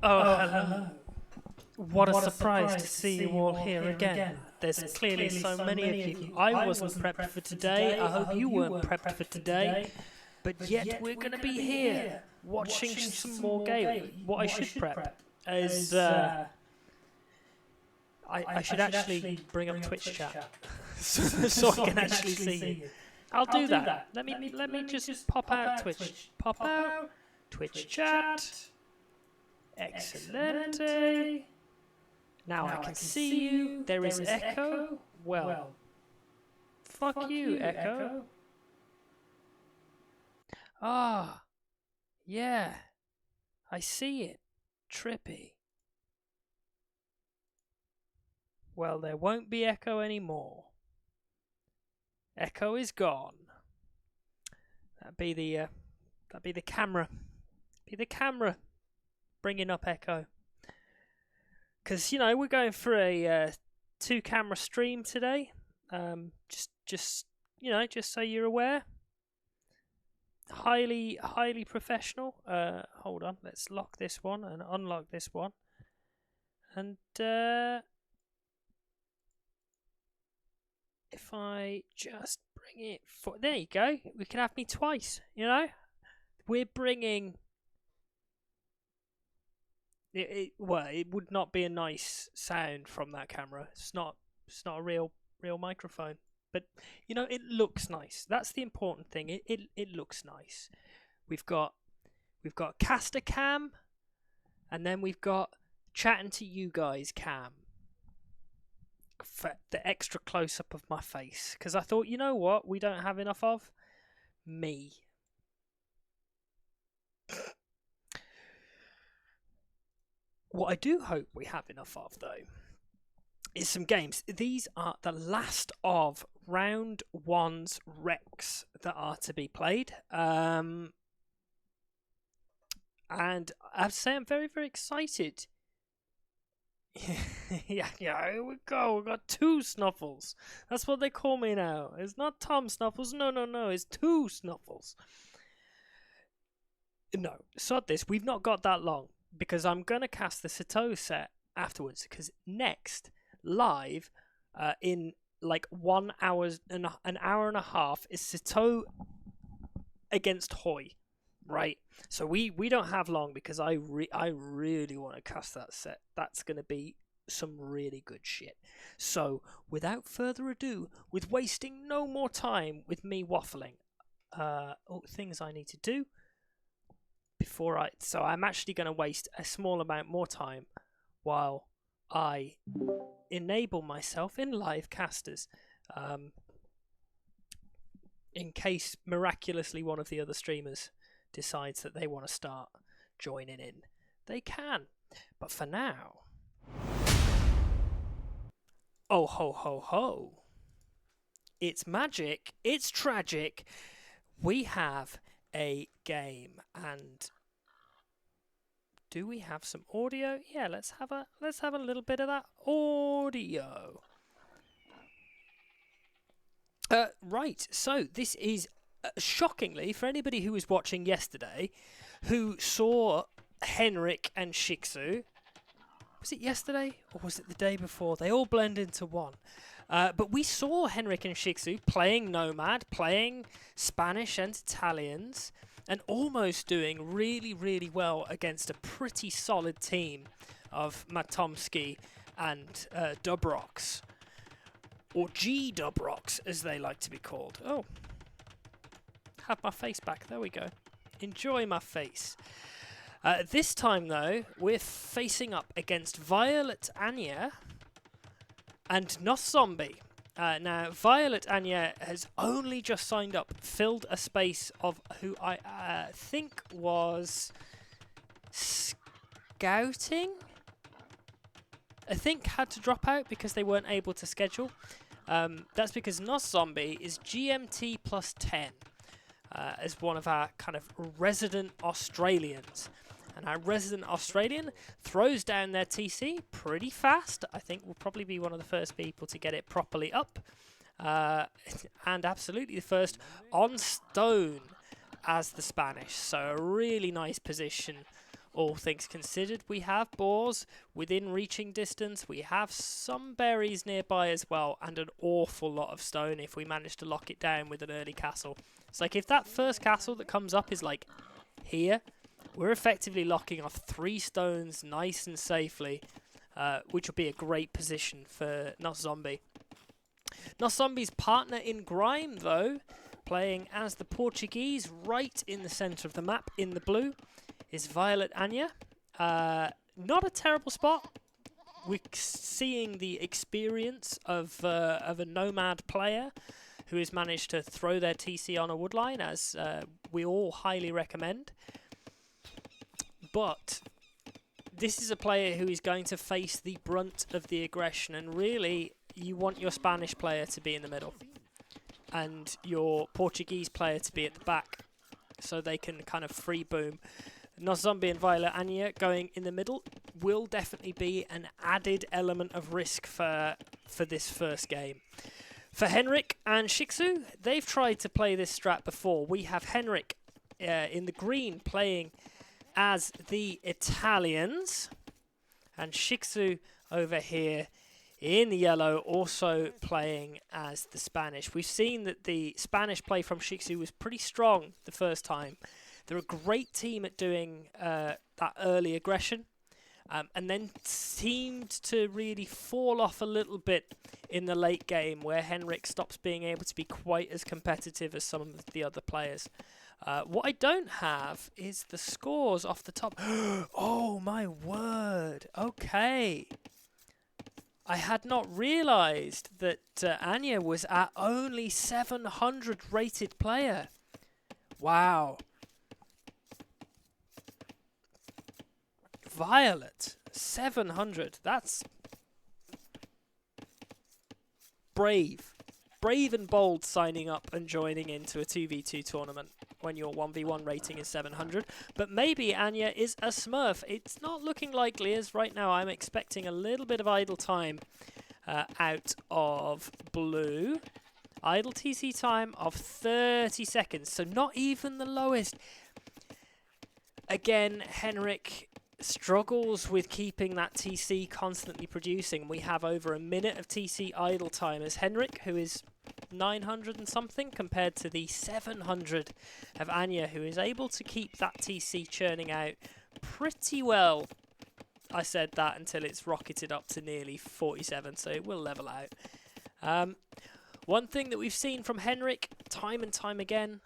Oh, hello. What a surprise to see you all here again. There's clearly so many of you. I wasn't prepped for today. I hope you weren't prepped for today. But yet we're going to be here watching some more game. What I should prep is I should actually bring up Twitch chat so I can actually see you. I'll do that. Let me just pop out Twitch. Pop out Twitch chat. Excellent. Now I can see you. There is echo. Well, fuck you, echo. Ah, yeah. I see it. Trippy. Well, there won't be echo anymore. Echo is gone. That'd be the camera. Be the camera bringing up echo. Because, you know, we're going for a 2-camera stream today. Just so you're aware. Highly professional. Hold on, let's lock this one and unlock this one. And if I just bring it there you go. We can have me twice, you know? We're bringing Well, it would not be a nice sound from that camera. It's not a real microphone. But you know, it looks nice. That's the important thing. It looks nice. We've got caster cam, and then we've got chatting to you guys cam. For the extra close up of my face, because I thought, you know what, we don't have enough of me. What I do hope we have enough of, though, is some games. These are the last of round one's Rex that are to be played. And I have to say, I'm very, very excited. yeah, here we go. We've got 2 Snuffles. That's what they call me now. It's not Tomsnuffles. No. It's 2 Snuffles. No, sod this. We've not got that long, because I'm going to cast the Shixo set afterwards, because next, live, in like 1 hour and an hour and a half, is Shixo against Hoi. Right, so we don't have long, because I really want to cast that set. That's going to be some really good shit. So without further ado, with wasting no more time with me waffling, things I need to do before so I'm actually going to waste a small amount more time while I enable myself in live casters, in case miraculously one of the other streamers decides that they want to start joining in. They can. But for now, oh ho ho ho, it's magic, it's tragic. We have a game, and do we have some audio? Yeah, let's have a little bit of that audio. Right, so this is shockingly, for anybody who was watching yesterday, who saw Henrik and Shixo, was it yesterday or was it the day before? They all blend into one. But we saw Henrik and Shixo playing Nomad, playing Spanish and Italians, and almost doing really, really well against a pretty solid team of Matomsky and Dubrox, or G Dubrox as they like to be called. Oh. Have my face back. There we go. Enjoy my face. This time, though, we're facing up against Violet Ania and Noszombie. Now, Violet Ania has only just signed up, filled a space of who I think was scouting. I think had to drop out because they weren't able to schedule. That's because Noszombie is GMT plus 10. As one of our kind of resident Australians. And our resident Australian throws down their TC pretty fast. I think we'll probably be one of the first people to get it properly up. And absolutely the first on stone as the Spanish. So a really nice position, all things considered. We have boars within reaching distance. We have some berries nearby as well, and an awful lot of stone if we manage to lock it down with an early castle. It's like if that first castle that comes up is like here, we're effectively locking off 3 stones nice and safely, which will be a great position for Noszombie. Noszombie's partner in grime, though, playing as the Portuguese right in the centre of the map in the blue, is Violet Ania. Not a terrible spot. We're seeing the experience of a Nomad player who has managed to throw their TC on a woodline, as we all highly recommend. But this is a player who is going to face the brunt of the aggression, and really you want your Spanish player to be in the middle and your Portuguese player to be at the back so they can kind of free boom. Noszombie and Violet Ania going in the middle will definitely be an added element of risk for this first game. For Henrik and Shixo, they've tried to play this strat before. We have Henrik in the green playing as the Italians, and Shixo over here in the yellow also playing as the Spanish. We've seen that the Spanish play from Shixo was pretty strong the first time. They're a great team at doing that early aggression. and then seemed to really fall off a little bit in the late game, where Henrik stops being able to be quite as competitive as some of the other players. What I don't have is the scores off the top. Oh my word! Okay. I had not realised that Ania was at only 700 rated player. Wow. Violet, 700. That's brave. Brave and bold signing up and joining into a 2v2 tournament when your 1v1 rating is 700. But maybe Ania is a smurf. It's not looking likely, as right now I'm expecting a little bit of idle time out of blue. Idle TC time of 30 seconds, so not even the lowest. Again, Henrik struggles with keeping that TC constantly producing. We have over a minute of TC idle time as Henrik, who is 900 and something, compared to the 700 of Ania, who is able to keep that TC churning out pretty well. I said that until it's rocketed up to nearly 47, so it will level out. One thing that we've seen from Henrik time and time again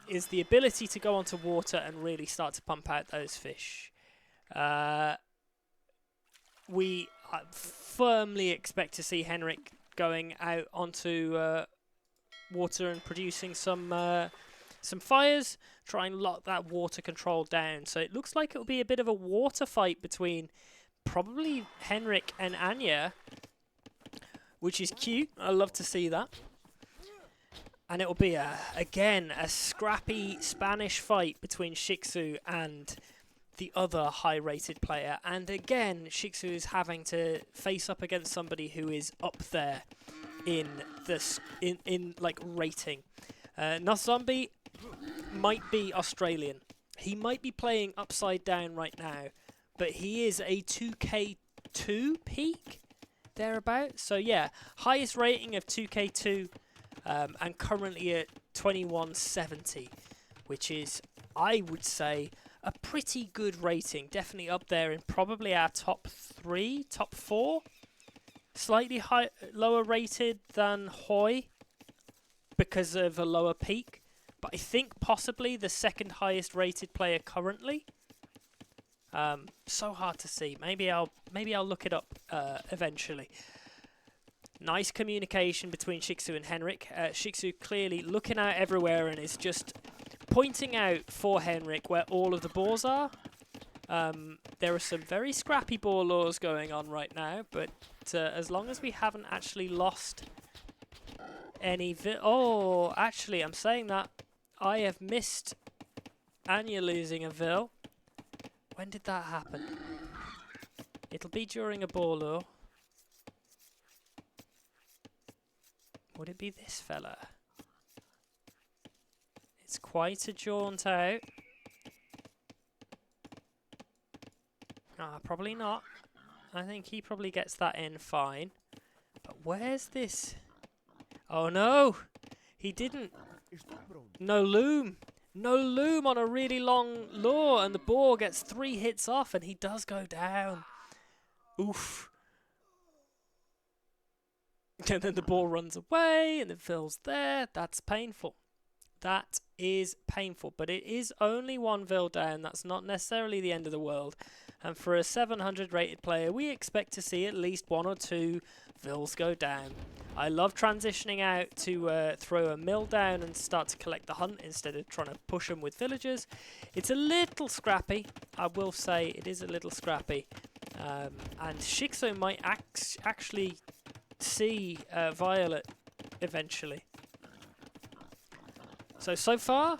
is the ability to go onto water and really start to pump out those fish. We firmly expect to see Henrik going out onto water and producing some fires, try and lock that water control down. So it looks like it'll be a bit of a water fight between probably Henrik and Ania, which is cute. I love to see that. And it will be, again, a scrappy Spanish fight between Shixo and the other high-rated player. And again, Shixo is having to face up against somebody who is up there in this in like rating. Noszombie might be Australian. He might be playing upside down right now, but he is a 2K2 peak thereabouts. So yeah, highest rating of 2K2. And currently at 2170, which is, I would say, a pretty good rating. Definitely up there in probably our top 3, top 4. Slightly lower rated than Hoi because of a lower peak, but I think possibly the second highest rated player currently. So hard to see. Maybe I'll look it up eventually. Nice communication between Shixo and Henrik. Shixo clearly looking out everywhere and is just pointing out for Henrik where all of the boars are. There are some very scrappy boar laws going on right now, but as long as we haven't actually lost any... Oh, actually, I'm saying that. I have missed Ania losing a Vil. When did that happen? It'll be during a boar law. Would it be this fella? It's quite a jaunt out. Ah, probably not. I think he probably gets that in fine. But where's this? Oh no! He didn't. No loom. No loom on a really long lure, and the boar gets 3 hits off and he does go down. Oof. And then the ball runs away and it fills there. That's painful. That is painful. But it is only 1 Vil down. That's not necessarily the end of the world. And for a 700 rated player, we expect to see at least 1 or 2 Vils go down. I love transitioning out to throw a mill down and start to collect the hunt instead of trying to push them with villagers. It's a little scrappy. I will say it is a little scrappy. And Shixo might actually see Violet eventually. So far,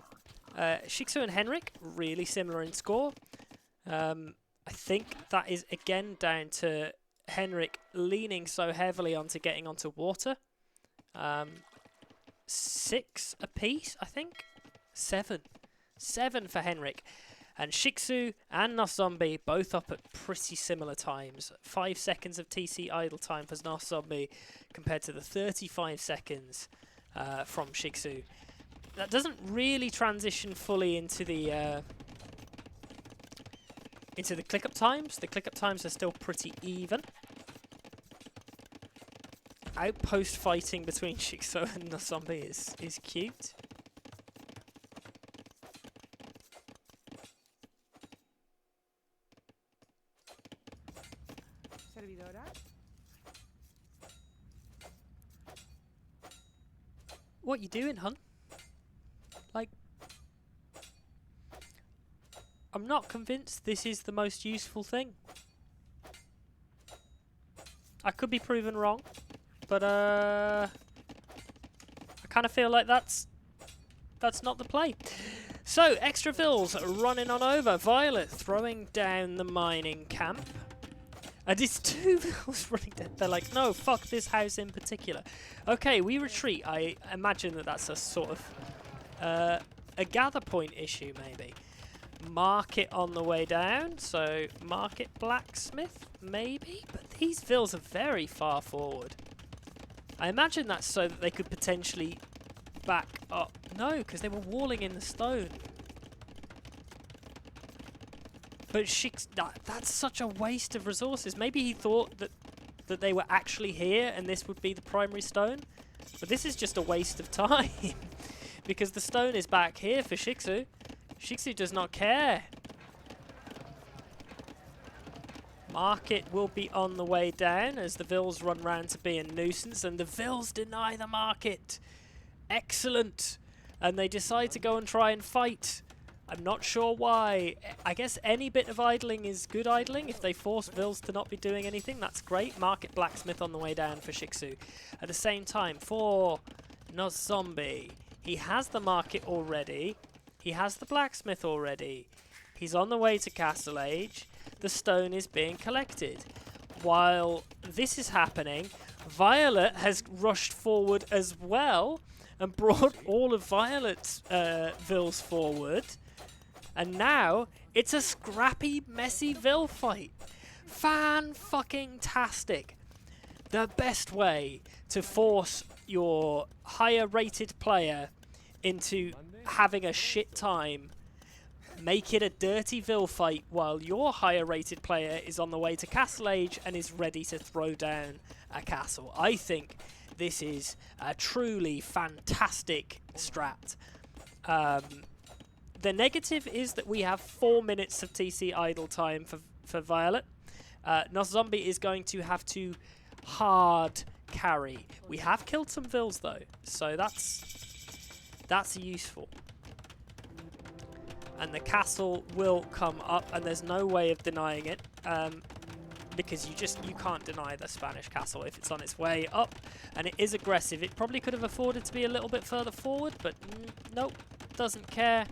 Shixo and Henrik really similar in score. I think that is again down to Henrik leaning so heavily onto getting onto water. 6 apiece, I think. 7 for Henrik. And Shixo and Noszombie both up at pretty similar times. 5 seconds of TC idle time for Noszombie compared to the 35 seconds from Shixo. That doesn't really transition fully into the into the click-up times. The click-up times are still pretty even. Outpost fighting between Shixo and Noszombie is cute. What you doing, hun? Like, I'm not convinced this is the most useful thing. I could be proven wrong, but I kind of feel like that's not the play. So, extra Vills running on over. Violet throwing down the mining camp. And it's 2 Vills running down. They're like, no, fuck this house in particular. Okay, we retreat. I imagine that that's a sort of a gather point issue, maybe. Market on the way down. So, market blacksmith, maybe? But these Vills are very far forward. I imagine that's so that they could potentially back up. No, because they were walling in the stone. But that's such a waste of resources. Maybe he thought that they were actually here and this would be the primary stone. But this is just a waste of time. Because the stone is back here for Shixo. Shixo does not care. Market will be on the way down as the Vills run round to be a nuisance. And the Vills deny the market. Excellent. And they decide to go and try and fight. I'm not sure why. I guess any bit of idling is good idling. If they force Vills to not be doing anything, that's great. Market blacksmith on the way down for Shixo. At the same time, for Noszombie, he has the market already. He has the blacksmith already. He's on the way to Castle Age. The stone is being collected. While this is happening, Violet has rushed forward as well and brought all of Violet's Vills forward. And now, it's a scrappy, messy Vill fight. Fan-fucking-tastic. The best way to force your higher-rated player into having a shit time. Make it a dirty Vill fight while your higher-rated player is on the way to Castle Age and is ready to throw down a castle. I think this is a truly fantastic strat. The negative is that we have 4 minutes of TC idle time for Violet. Noszombie is going to have to hard carry. We have killed some Vills though, so that's useful. And the castle will come up, and there's no way of denying it, because you can't deny the Spanish castle if it's on its way up, and it is aggressive. It probably could have afforded to be a little bit further forward, but nope, doesn't care.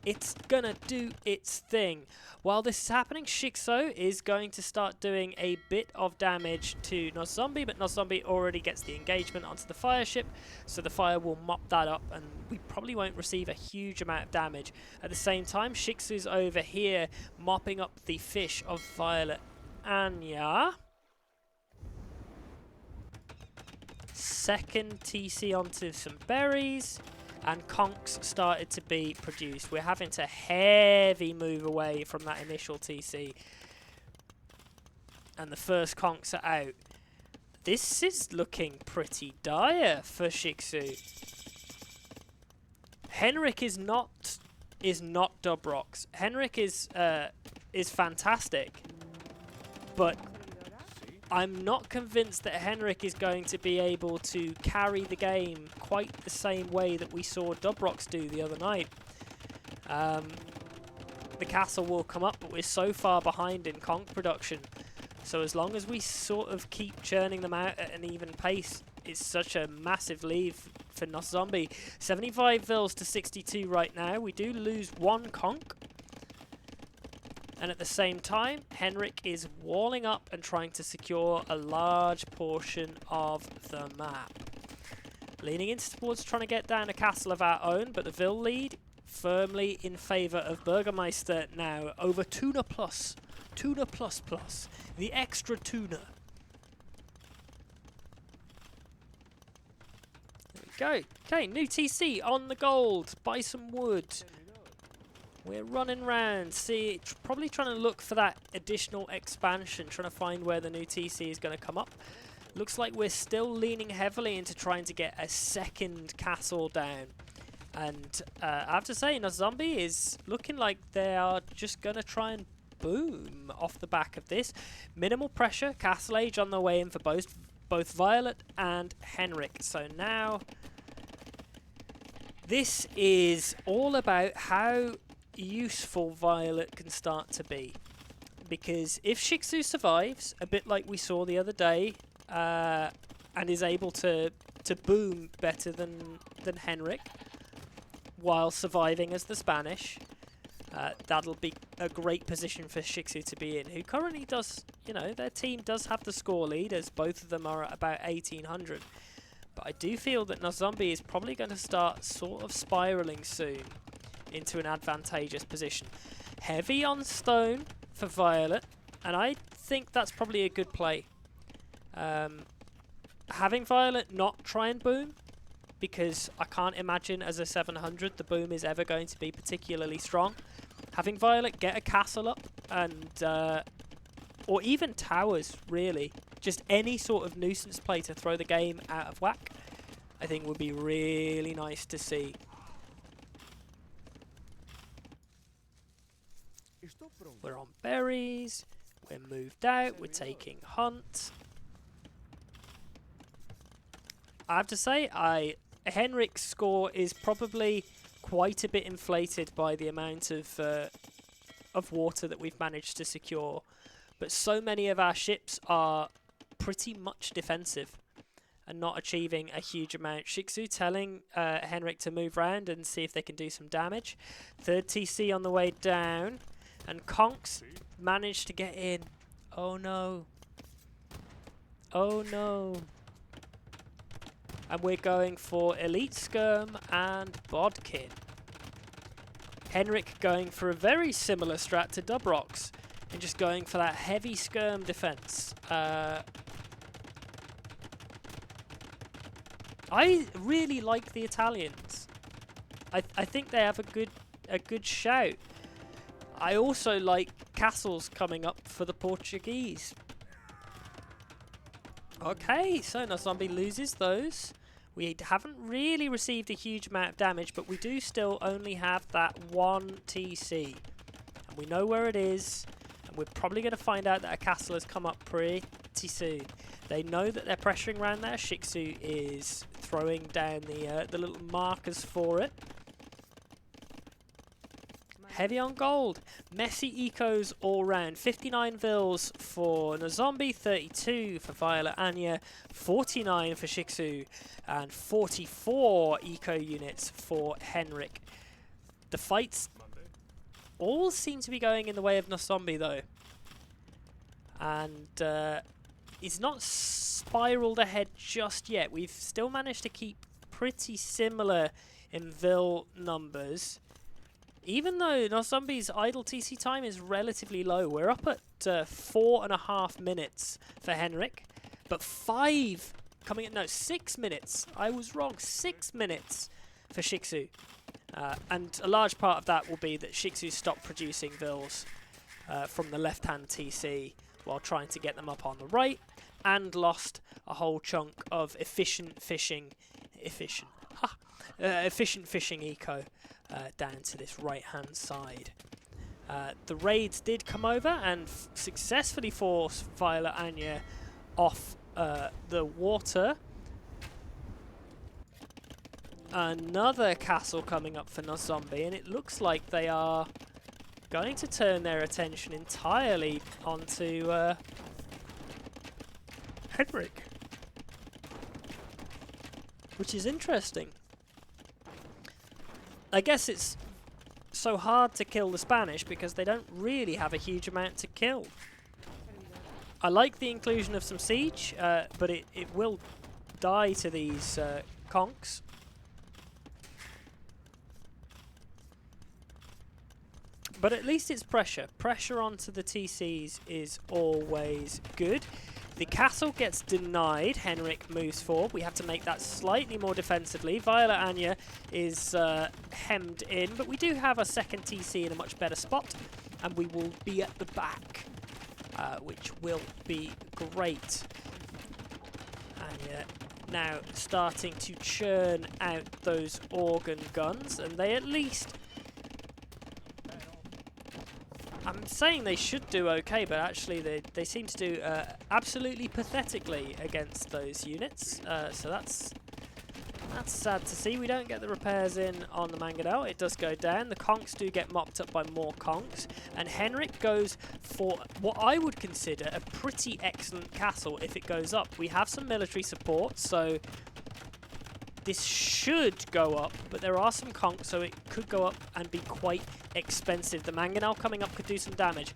It's gonna do its thing. While this is happening, Shixo is going to start doing a bit of damage to Noszombie, but Noszombie already gets the engagement onto the fire ship, so the fire will mop that up, and we probably won't receive a huge amount of damage. At the same time, Shixo's over here mopping up the fish of Violet Ania. Second TC onto some berries. And conchs started to be produced. We're having to heavy move away from that initial TC. And the first conchs are out. This is looking pretty dire for Shixo. Henrik is not Dubrox. Henrik is fantastic. But I'm not convinced that Henrik is going to be able to carry the game quite the same way that we saw Dubrox do the other night. The castle will come up, but we're so far behind in conch production. So as long as we sort of keep churning them out at an even pace, it's such a massive lead for Noszombie. 75 Vills to 62 right now. We do lose 1 conch. And at the same time, Henrik is walling up and trying to secure a large portion of the map. Leaning in towards trying to get down a castle of our own, but the Vill lead firmly in favour of BÜRGERMEISTER now over TUNA Plus. TUNA Plus Plus. The extra TUNA. There we go. Okay, new TC on the gold. Buy some wood. We're running round, probably trying to look for that additional expansion, trying to find where the new TC is going to come up. Looks like we're still leaning heavily into trying to get a second castle down. And I have to say, Noszombie is looking like they are just going to try and boom off the back of this. Minimal pressure, castle age on the way in for both Violet and Henrik. So now this is all about how useful Violet can start to be. Because if Shixo survives, a bit like we saw the other day, and is able to boom better than Henrik while surviving as the Spanish, that'll be a great position for Shixo to be in, who currently does, you know, their team does have the score lead, as both of them are at about 1800. But I do feel that Noszombie is probably going to start sort of spiralling soon into an advantageous position. Heavy on stone for Violet, and I think that's probably a good play. Having Violet not try and boom, because I can't imagine as a 700 the boom is ever going to be particularly strong. Having Violet get a castle up, and or even towers, really. Just any sort of nuisance play to throw the game out of whack, I think would be really nice to see. We're on berries, we're moved out, we're taking hunt. I have to say, Henrik's score is probably quite a bit inflated by the amount of water that we've managed to secure. But so many of our ships are pretty much defensive and not achieving a huge amount. Shixo telling Henrik to move around and see if they can do some damage. Third TC on the way down. And Conks managed to get in. Oh no. Oh no. And we're going for Elite Skirm and Bodkin. Henrik going for a very similar strat to Dubrox, and just going for that heavy Skirm defense. I really like the Italians. I think they have a good shout. I also like castles coming up for the Portuguese. Okay, so Noszombie loses those. We haven't really received a huge amount of damage, but we do still only have that one TC. And we know where it is, and we're probably going to find out that a castle has come up pretty soon. They know that they're pressuring around there. Shixo is throwing down the little markers for it. Heavy on gold. Messy ecos all round. 59 vils for Noszombie, 32 for Violet Ania, 49 for Shixo, and 44 eco units for Henrik. The fights all seem to be going in the way of Noszombie though. And it's not spiraled ahead just yet. We've still managed to keep pretty similar in vil numbers. Even though Noszombie's idle TC time is relatively low, we're up at 4.5 minutes for Henrik, but 6 minutes. I was wrong, 6 minutes for Shixo. And a large part of that will be that Shixo stopped producing vils from the left-hand TC while trying to get them up on the right, and lost a whole chunk of efficient fishing eco. Down to this right-hand side. The raids did come over and successfully force Violet Ania off the water. Another castle coming up for Noszombie, and it looks like they are going to turn their attention entirely onto Henrik, which is interesting. I guess it's so hard to kill the Spanish because they don't really have a huge amount to kill. I like the inclusion of some siege, but it will die to these conks. But at least it's pressure. Pressure onto the TCs is always good. The castle gets denied. Henrik moves forward. We have to make that slightly more defensively. Violet Ania is hemmed in, but we do have a second TC in a much better spot, and we will be at the back, which will be great. Ania now starting to churn out those organ guns, and they at least... I'm saying they should do okay, but actually they seem to do absolutely pathetically against those units. So that's sad to see. We don't get the repairs in on the Mangonel. It does go down. The conks do get mopped up by more conks. And Henrik goes for what I would consider a pretty excellent castle if it goes up. We have some military support, so this should go up, but there are some conks, so it could go up and be quite expensive. The Mangonel coming up could do some damage.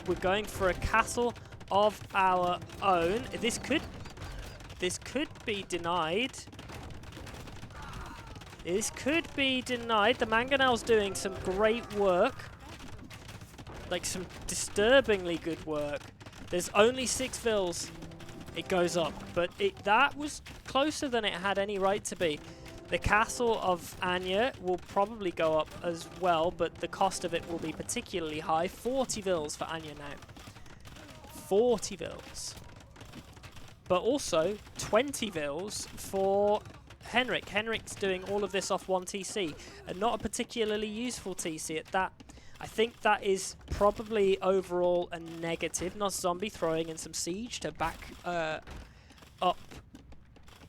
We're going for a castle of our own. This could be denied. This could be denied. The Mangonel's doing some great work. Like some disturbingly good work. There's only 6 vills. It goes up, but that was closer than it had any right to be. The castle of Ania will probably go up as well, but the cost of it will be particularly high. 40 vills for Ania now. 40 vills. But also 20 vills for Henrik. Henrik's doing all of this off 1 TC, and not a particularly useful TC at that. I think that is probably overall a negative. Noszombie throwing in some siege to back up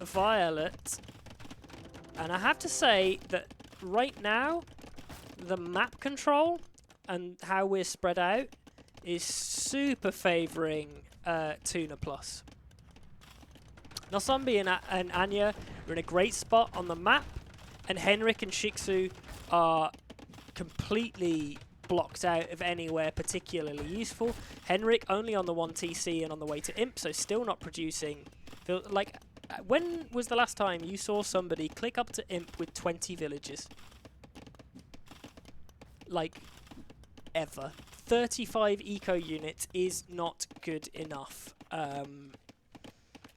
Violet. And I have to say that right now, the map control and how we're spread out is super favouring TUNA Plus. Noszombie and Ania are in a great spot on the map, and Henrik and Shixo are completely blocked out of anywhere particularly useful. Henrik only on the 1 TC and on the way to Imp, so still not producing. Like, when was the last time you saw somebody click up to Imp with 20 villages? Like, ever. 35 eco units is not good enough.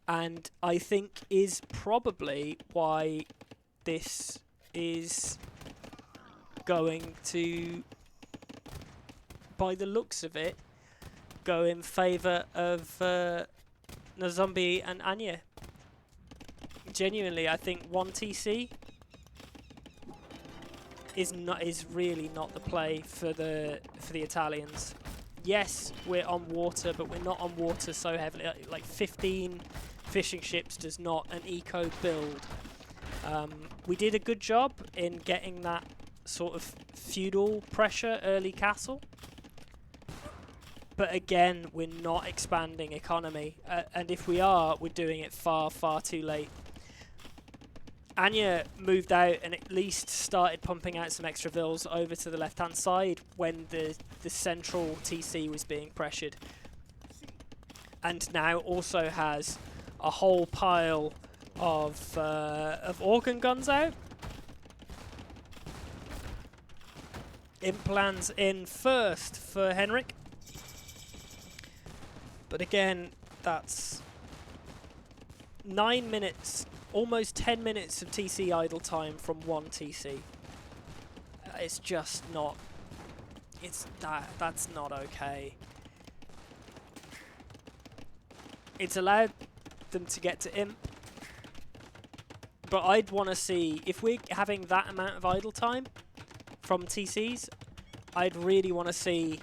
And I think is probably why this is going to, by the looks of it, go in favour of Noszombie and Ania. Genuinely, I think 1 TC is really not the play for the Italians. Yes, we're on water, but we're not on water so heavily. Like 15 fishing ships does not an eco build. We did a good job in getting that sort of feudal pressure early castle. But again, we're not expanding economy. And if we are, we're doing it far, far too late. Ania moved out and at least started pumping out some extra vills over to the left-hand side when the central TC was being pressured. And now also has a whole pile of organ guns out. Implants in first for Henrik. But again, that's 9 minutes, almost 10 minutes of TC idle time from 1 TC. It's just not, that's not okay. It's allowed them to get to Imp, but I'd want to see, if we're having that amount of idle time from TCs, I'd really want to see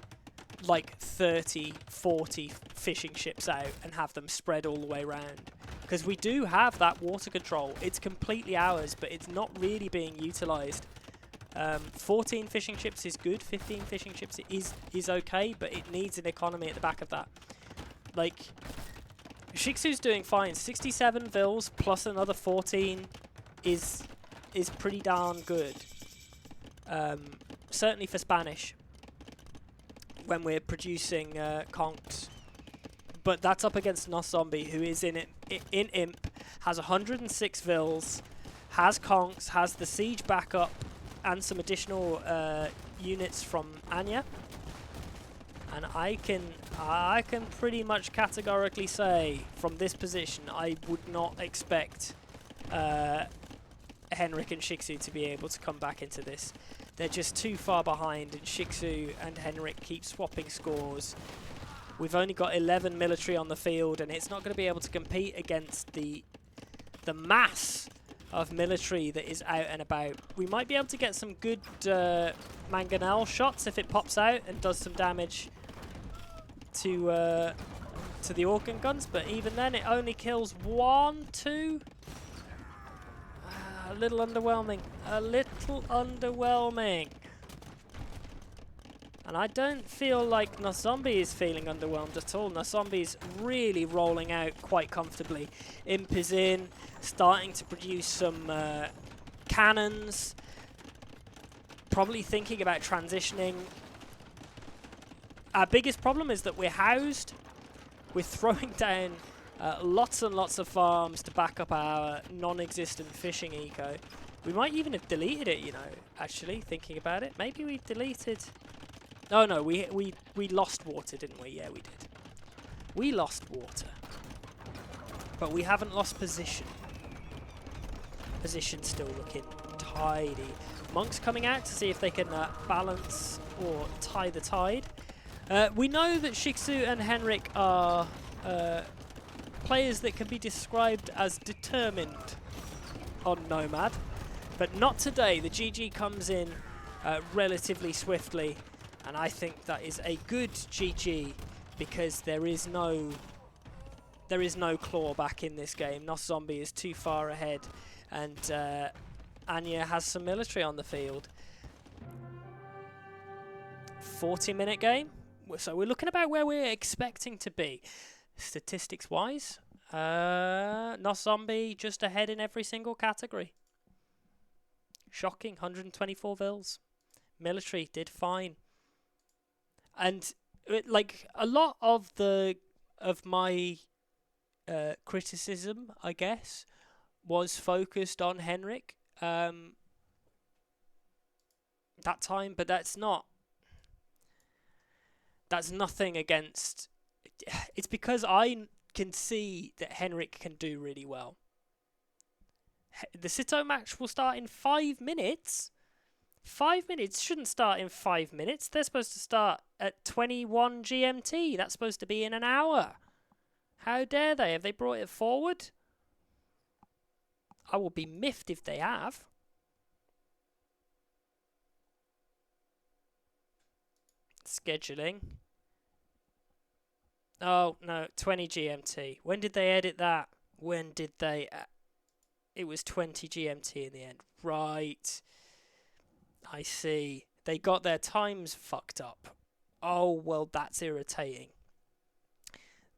like 30, 40 fishing ships out and have them spread all the way around. Because we do have that water control. It's completely ours, but it's not really being utilised. 14 fishing ships is good, 15 fishing ships is okay, but it needs an economy at the back of that. Like, Shixo's doing fine. 67 vills plus another 14 is pretty darn good. Certainly for Spanish, when we're producing conks. But that's up against Noszombie, who is in Imp, has 106 vills, has conks, has the siege backup, and some additional units from Ania. And I can pretty much categorically say from this position I would not expect Henrik and Shixo to be able to come back into this. They're just too far behind, and Shixo and Henrik keep swapping scores. We've only got 11 military on the field, and it's not going to be able to compete against the mass of military that is out and about. We might be able to get some good mangonel shots if it pops out and does some damage to the organ guns, but even then it only kills 1, 2. A little underwhelming. A little underwhelming. And I don't feel like Noszombie is feeling underwhelmed at all. Noszombie's really rolling out quite comfortably. Imp is in, starting to produce some cannons. Probably thinking about transitioning. Our biggest problem is that we're housed. We're throwing down lots and lots of farms to back up our non-existent fishing eco. We might even have deleted it, you know, actually, thinking about it. Maybe we've deleted... Oh no, we lost water, didn't we? Yeah, we did. We lost water. But we haven't lost position. Position still looking tidy. Monks coming out to see if they can balance or tie the tide. We know that Shixo and Henrik are players that can be described as determined on Nomad, but not today. The GG comes in relatively swiftly, and I think that is a good GG because there is no clawback in this game. Noszombie is too far ahead, and Ania has some military on the field. 40-minute game. So we're looking about where we're expecting to be. Statistics-wise, Noszombie just ahead in every single category. Shocking, 124 vills. Military did fine. And like a lot of my criticism, I guess, was focused on Henrik that time, but that's nothing against... It's because I can see that Henrik can do really well. The Sito match will start in 5 minutes. 5 minutes shouldn't start in 5 minutes. They're supposed to start at 21 GMT. That's supposed to be in an hour. How dare they? Have they brought it forward? I will be miffed if they have. Scheduling. Oh, no, 20 GMT. When did they edit that? When did they... it was 20 GMT in the end. Right. I see. They got their times fucked up. Oh, well, that's irritating.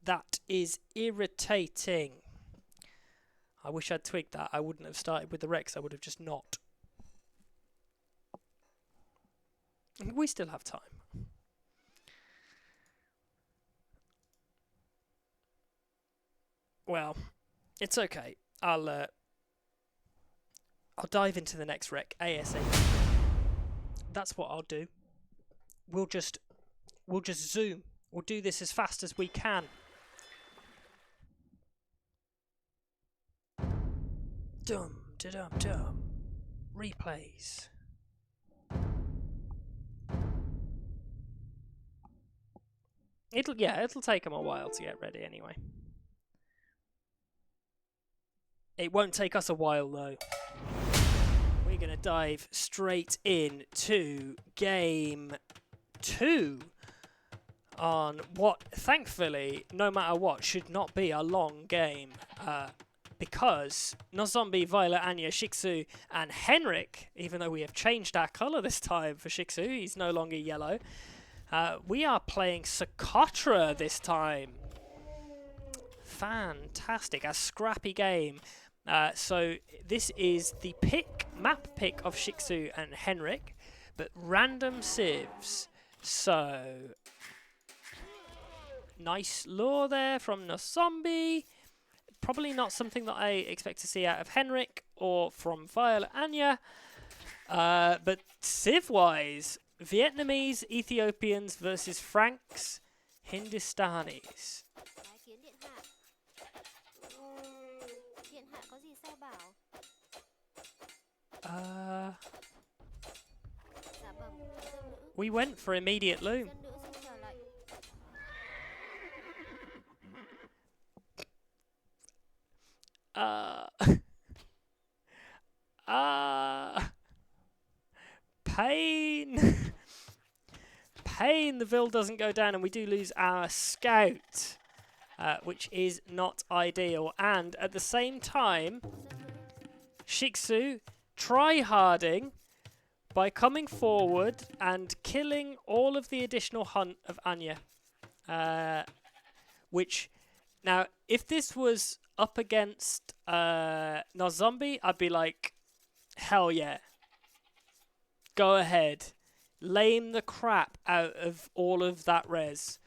That is irritating. I wish I'd twigged that. I wouldn't have started with the Rex. I would have just not. We still have time. Well, it's okay. I'll dive into the next rec ASAP. That's what I'll do. We'll just zoom. We'll do this as fast as we can. Dum da dum dum. Replays. It'll take them a while to get ready anyway. It won't take us a while though. We're going to dive straight into game 2 on what, thankfully, no matter what, should not be a long game. Because Noszombie, Violet, Ania, Shixo, and Henrik, even though we have changed our colour this time for Shixo, he's no longer yellow. We are playing Socotra this time. Fantastic, a scrappy game. So this is the map pick of Shixo and Henrik, but random civs. So nice lure there from Noszombie. Probably not something that I expect to see out of Henrik or from Violet Ania. But civ-wise, Vietnamese, Ethiopians versus Franks, Hindustanis. We went for immediate loom. Pain. Pain. The Vil doesn't go down, and we do lose our scout, which is not ideal. And at the same time, Shixo try-harding by coming forward and killing all of the additional hunt of Ania. Which, now, if this was up against Noszombie, I'd be like, hell yeah. Go ahead. Lame the crap out of all of that res.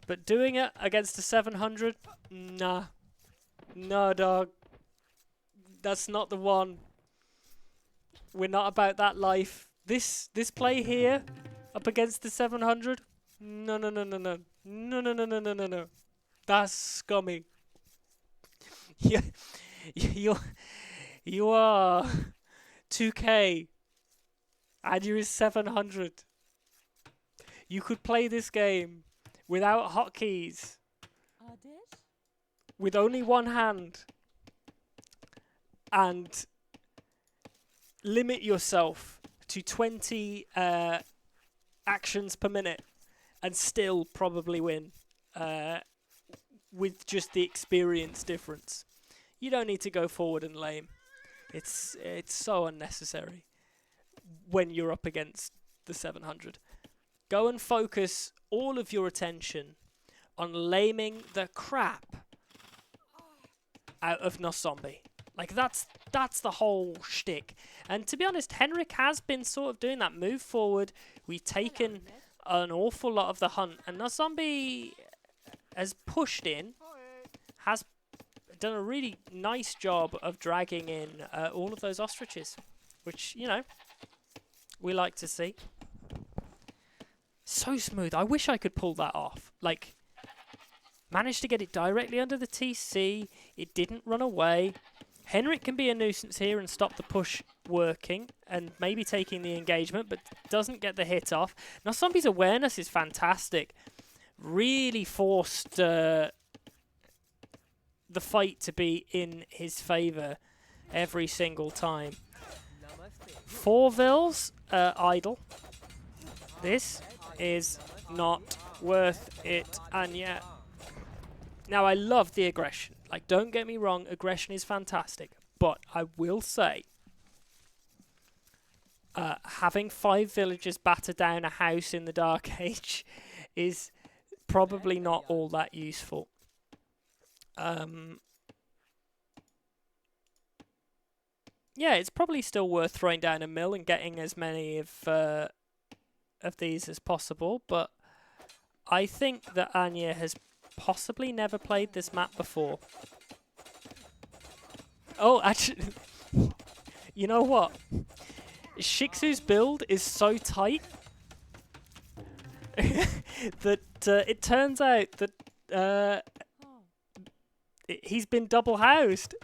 But doing it against the 700, nah. No, dog. That's not the one. We're not about that life. This play here, up against the 700, no. That's scummy. You are 2K, and you're 700. You could play this game without hotkeys, with only one hand, and limit yourself to 20 actions per minute, and still probably win with just the experience difference. You don't need to go forward and lame. It's so unnecessary when you're up against the 700. Go and focus all of your attention on laming the crap out of Noszombie. Like, that's the whole shtick. And to be honest, Henrik has been sort of doing that. Move forward. We've taken an awful lot of the hunt. And Noszombie has pushed in, has done a really nice job of dragging in all of those ostriches, which, you know, we like to see. So smooth. I wish I could pull that off. Like, managed to get it directly under the TC. It didn't run away. Henrik can be a nuisance here and stop the push working and maybe taking the engagement, but doesn't get the hit off. Noszombie's awareness is fantastic. Really forced the fight to be in his favour every single time. 4 Vils idle. This is not worth it, Ania. Now, I love the aggression. Like, don't get me wrong, aggression is fantastic. But I will say, having 5 villagers batter down a house in the Dark Age is probably not all that useful. Yeah, it's probably still worth throwing down a mill and getting as many of these as possible. But I think that Ania has possibly never played this map before. Oh, actually, you know what? Shixo's build is so tight that it turns out that he's been double housed.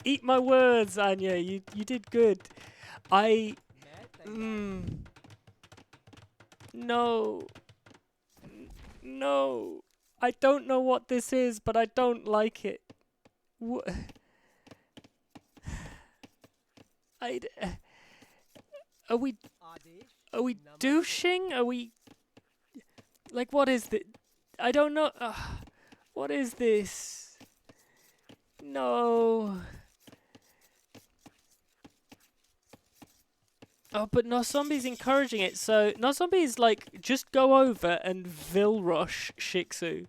Eat my words, Ania. You did good. No. No. I don't know what this is, but I don't like it. Are we douching? Are we... Like, what is this? I don't know. What is this? No. Oh, but Noszombie's encouraging it, so Noszombie is like, just go over and Vil rush Shixo.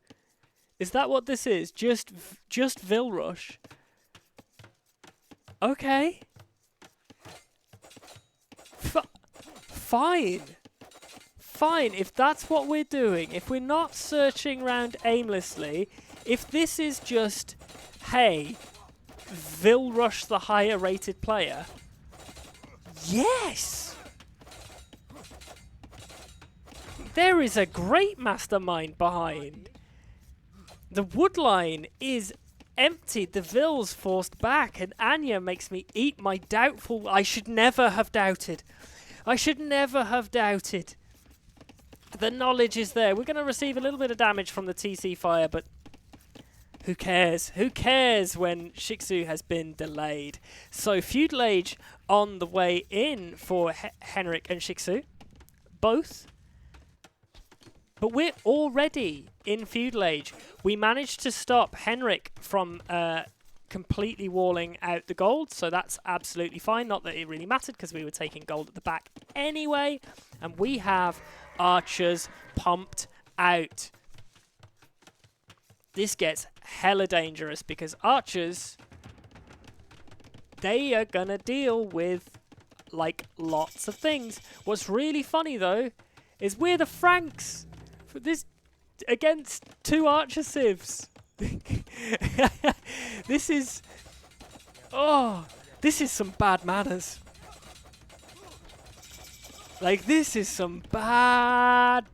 Is that what this is? Just Vil rush? Okay. Fine. Fine, if that's what we're doing, if we're not searching around aimlessly, if this is just, hey, Vil Rush the higher rated player? Yes! There is a great mastermind behind. The wood line is emptied, the Vil's forced back, and Ania makes me eat my doubtful... I should never have doubted. I should never have doubted. The knowledge is there. We're going to receive a little bit of damage from the TC fire, but who cares? Who cares when Shixo has been delayed? So Feudal Age on the way in for Henrik and Shixo. Both. But we're already in Feudal Age. We managed to stop Henrik from completely walling out the gold, so that's absolutely fine. Not that it really mattered, because we were taking gold at the back anyway. And we have archers pumped out. This gets hella dangerous, because archers, they are gonna deal with, like, lots of things. What's really funny, though, is we're the Franks for this against 2 archer civs. This is... Oh, this is some bad manners. Like, this is some bad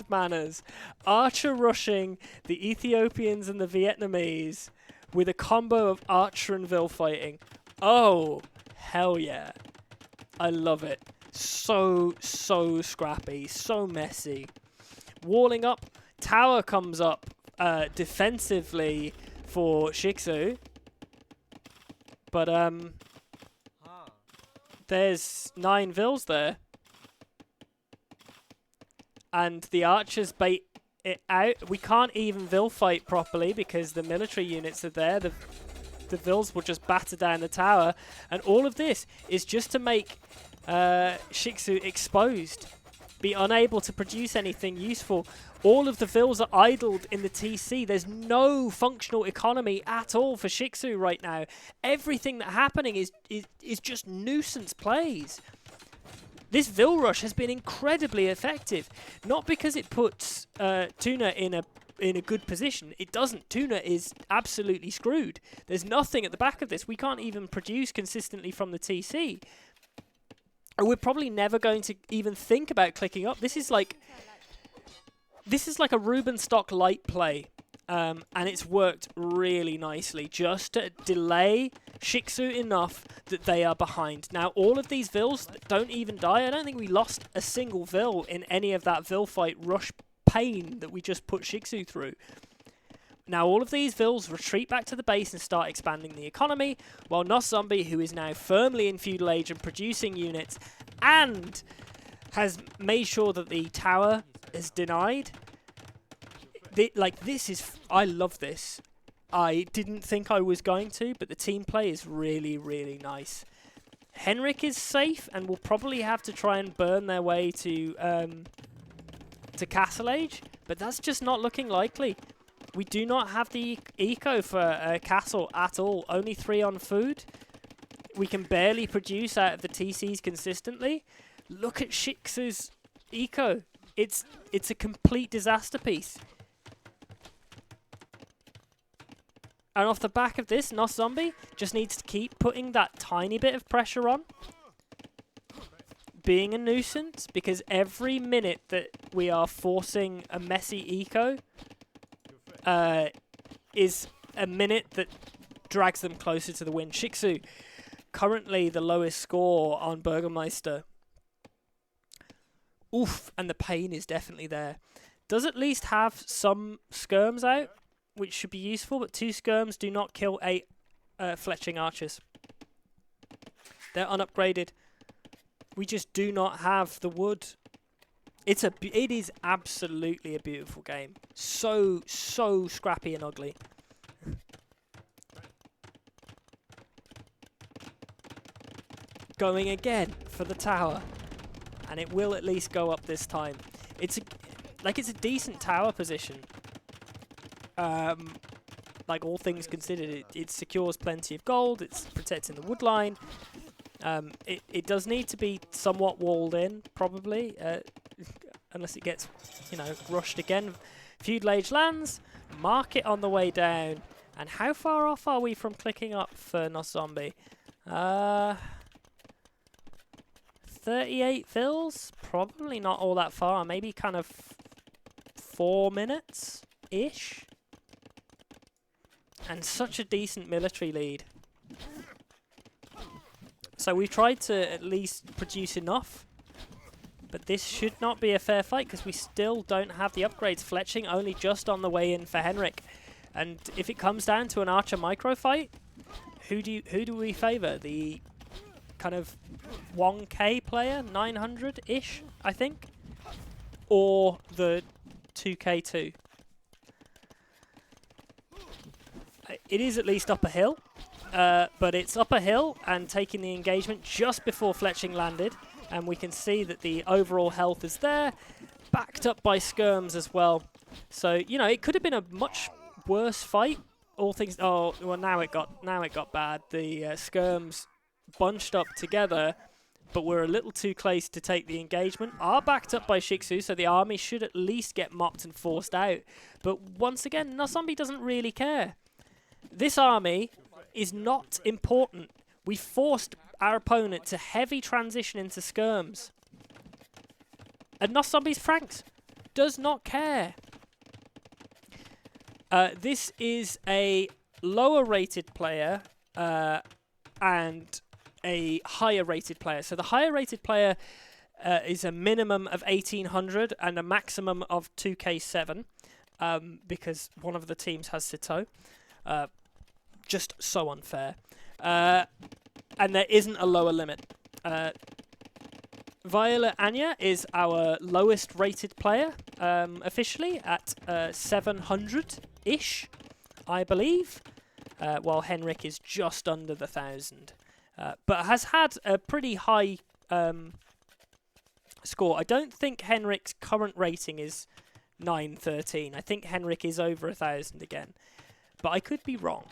manners. Archer rushing the Ethiopians and the Vietnamese with a combo of Archer and Vil fighting. Oh, hell yeah. I love it. So scrappy, so messy. Walling up, tower comes up defensively for Shixo. But, there's 9 Vils there. And the archers bait it out. We can't even Vil fight properly because the military units are there. The Vils will just batter down the tower. And all of this is just to make Shixo exposed. Be unable to produce anything useful. All of the Vils are idled in the TC. There's no functional economy at all for Shixo right now. Everything that's happening is just nuisance plays. This Vil rush has been incredibly effective. Not because it puts TUNA in a good position. It doesn't. TUNA is absolutely screwed. There's nothing at the back of this. We can't even produce consistently from the TC. And we're probably never going to even think about clicking up. This is like a Ruben stock light play. And it's worked really nicely just to delay Shixo enough that they are behind. Now, all of these Vils don't even die. I don't think we lost a single Vil in any of that Vil fight rush pain that we just put Shixo through. Now, all of these Vils retreat back to the base and start expanding the economy, while Noszombie, who is now firmly in Feudal Age and producing units, and has made sure that the tower is denied. This is... I love this. I didn't think I was going to, but the team play is really, really nice. Henrik is safe and will probably have to try and burn their way to Castle Age, but that's just not looking likely. We do not have the eco for Castle at all. Only 3 on food. We can barely produce out of the TCs consistently. Look at Shix's eco. It's a complete disaster piece. And off the back of this, Noszombie just needs to keep putting that tiny bit of pressure on. Being a nuisance, because every minute that we are forcing a messy eco is a minute that drags them closer to the win. Shixo, currently the lowest score on BÜRGERMEISTER. Oof, and the pain is definitely there. Does at least have some skirms out, which should be useful, but 2 skirms do not kill 8 fletching archers. They're unupgraded. We just do not have the wood. It is absolutely a beautiful game. So scrappy and ugly. Going again for the tower, and it will at least go up this time. It's a decent tower position. Like all things considered, it secures plenty of gold. It's protecting the wood line. It does need to be somewhat walled in, probably, unless it gets, rushed again. Feudal Age lands, market on the way down, And how far off are we from clicking up for Noszombie? 38 fills? Probably not all that far. Maybe kind of 4 minutes-ish. And such a decent military lead. So we've tried to at least produce enough. But this should not be a fair fight because we still don't have the upgrades. Fletching only just on the way in for Henrik. And if it comes down to an Archer micro fight, who do we favour? The kind of 1k player, 900-ish, I think? Or the 2k2? It is at least up a hill. But it's up a hill and taking the engagement just before Fletching landed. And we can see that the overall health is there, backed up by skirms as well. So, you know, it could have been a much worse fight. All things... Oh, well, now it got bad. The skirms bunched up together, but were a little too close to take the engagement. Are backed up by Shixo, so the army should at least get mopped and forced out. But once again, Noszombie doesn't really care. This army is not important. We forced our opponent to heavy transition into skirms. And Noszombie's Franks does not care. This is a lower rated player and a higher rated player. So the higher rated player is a minimum of 1800 and a maximum of 2k7 because one of the teams has Sito. Just so unfair. And there isn't a lower limit. Violet Ania is our lowest rated player officially at 700-ish, I believe, while Henrik is just under the 1,000. But has had a pretty high score. I don't think Henrik's current rating is 913. I think Henrik is over 1,000 again. But I could be wrong.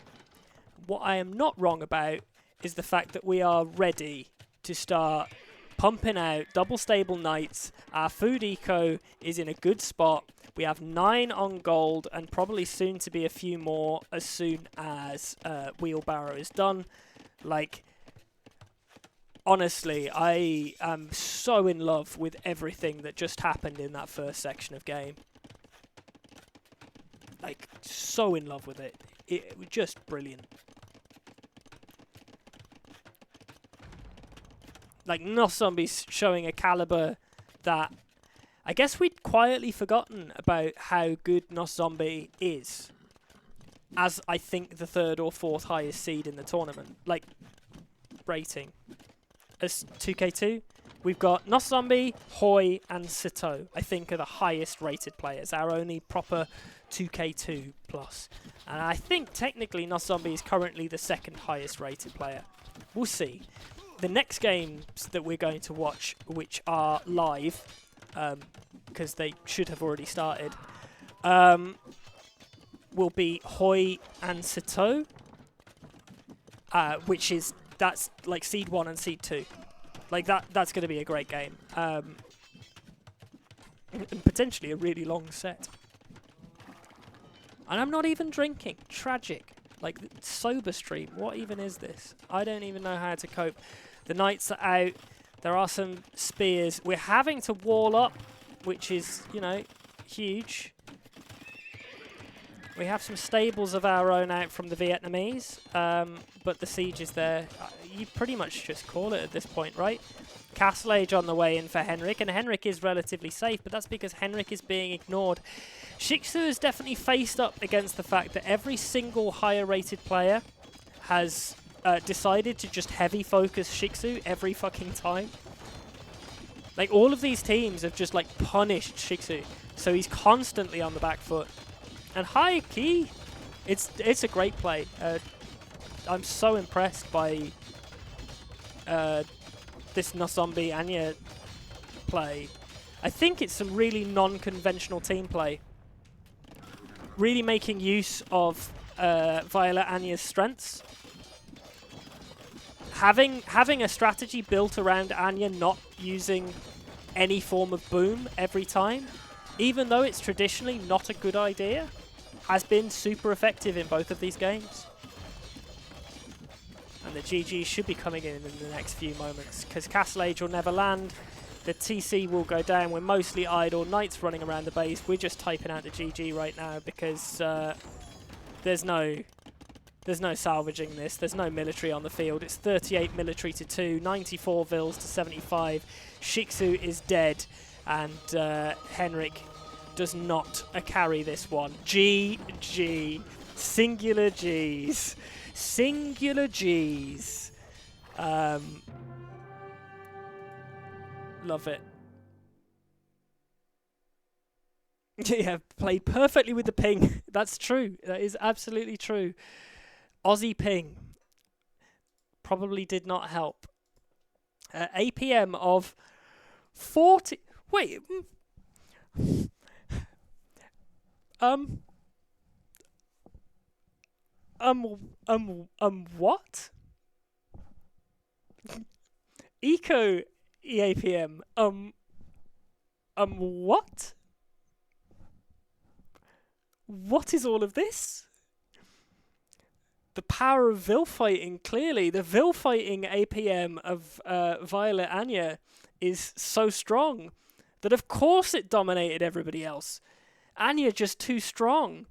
What I am not wrong about is the fact that we are ready to start pumping out double stable knights. Our food eco is in a good spot. We have 9 on gold and probably soon to be a few more as soon as wheelbarrow is done. Like, honestly, I am so in love with everything that just happened in that first section of game. Like, so in love with it. It was just brilliant. Like, Noszombie's showing a caliber that I guess we'd quietly forgotten about how good Noszombie is as, I think, the 3rd or 4th highest seed in the tournament. Like, rating. As 2k2, we've got Noszombie, Hoi, and Sito, I think, are the highest rated players. Our only proper 2k2 plus. And I think, technically, Noszombie is currently the 2nd highest rated player. We'll see. The next games that we're going to watch, which are live, because they should have already started, will be Hoi and Sito, that's like Seed 1 and Seed 2. Like, that's going to be a great game. And potentially a really long set. And I'm not even drinking. Tragic. Like, sober stream. What even is this? I don't even know how to cope. The knights are out. There are some spears. We're having to wall up, which is, you know, huge. We have some stables of our own out from the Vietnamese, but the siege is there. You pretty much just call it at this point, right? Castle Age on the way in for Henrik, and Henrik is relatively safe, but that's because Henrik is being ignored. Shixo has definitely faced up against the fact that every single higher rated player has decided to just heavy focus Shixo every fucking time. Like, all of these teams have just, like, punished Shixo, so he's constantly on the back foot. And high key, it's a great play. I'm so impressed by this Noszombie Ania play. I think it's some really non-conventional team play. Really making use of Violet Ania's strengths. Having a strategy built around Ania not using any form of boom every time, even though it's traditionally not a good idea. has been super effective in both of these games. And the GG should be coming in the next few moments, because Castle Age will never land. The TC will go down. We're mostly idle. Knight's running around the base. We're just typing out the GG right now because there's no salvaging this. There's no military on the field. It's 38 military to 2, 94 Vils to 75. Shixo is dead, and Henrik does not carry this one. GG. Singular Gs. Singular Gs. Love it. Yeah, played perfectly with the ping. That's true. That is absolutely true. Aussie ping probably did not help. APM of 40. Wait. What? Eco EAPM. What? What is all of this? The power of Vil fighting, clearly. The Vil fighting APM of Violet Ania is so strong that of course it dominated everybody else. Ania just too strong.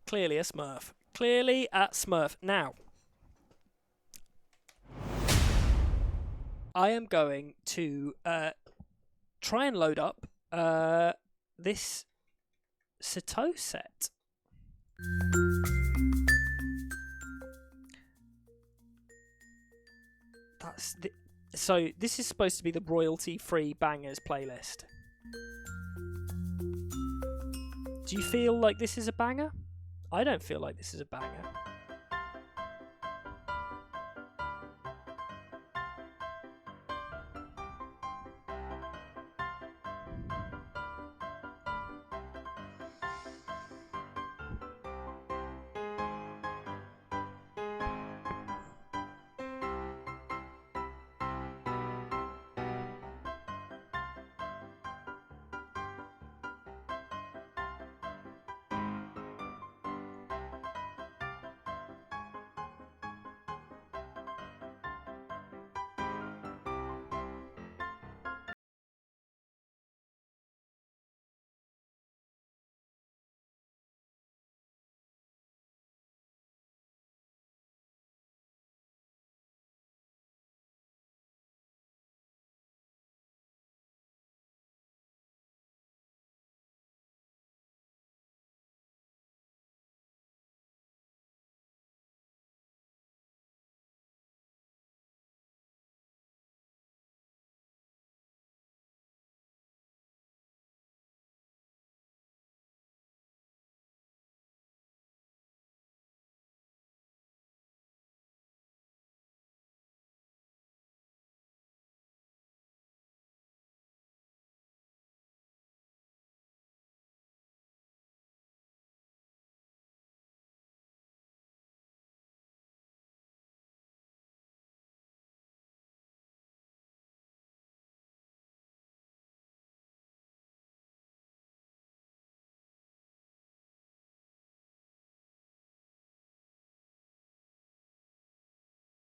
Clearly a Smurf. Clearly a Smurf. Now, I am going to try and load up this Sato set. So this is supposed to be the royalty-free bangers playlist. Do you feel like this is a banger? I don't feel like this is a banger.